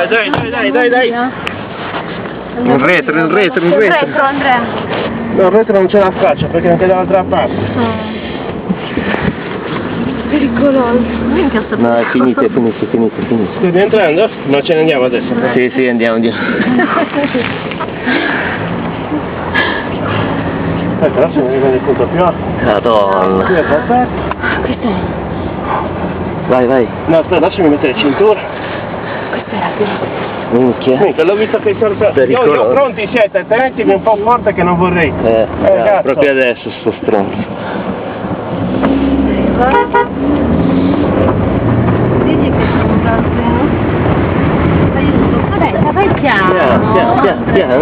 Dai. In retro, Andrea. No, il retro non ce la faccio perché anche dall'altra parte. Pericoloso. No, è finito. Stai rientrando? Ma ce ne andiamo adesso? Sì, andiamo. Aspetta, adesso mi rende conto più alto. Madonna. Qui è aperto. Questa è. Vai. No, aspetta, adesso mi mette la cintura. Questa è la più. Minchia. Mica, l'ho visto che io pronti siete, tenetemi un po' forte che non vorrei. Cazzo. Proprio adesso sto stronzo. Digli che sono vai piano. Piano,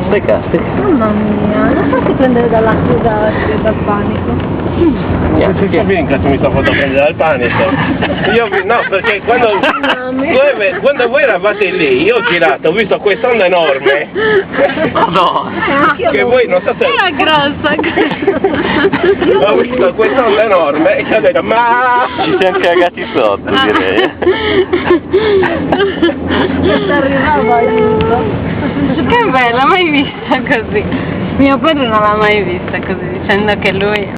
stai calmo. Mamma mia, non farti prendere dal panico. Si capisce che mi sto facendo prendere dal panico. No, perché quando voi eravate lì, io ho girato, ho visto quest'onda enorme. No. Che voi non so se... Era grossa. Ho visto quest'onda enorme e ho detto, ma... Ci siamo cagati sotto, direi. Arrivava aiuto. Che bella, mai vista così. Mio padre non l'ha mai vista così, dicendo che lui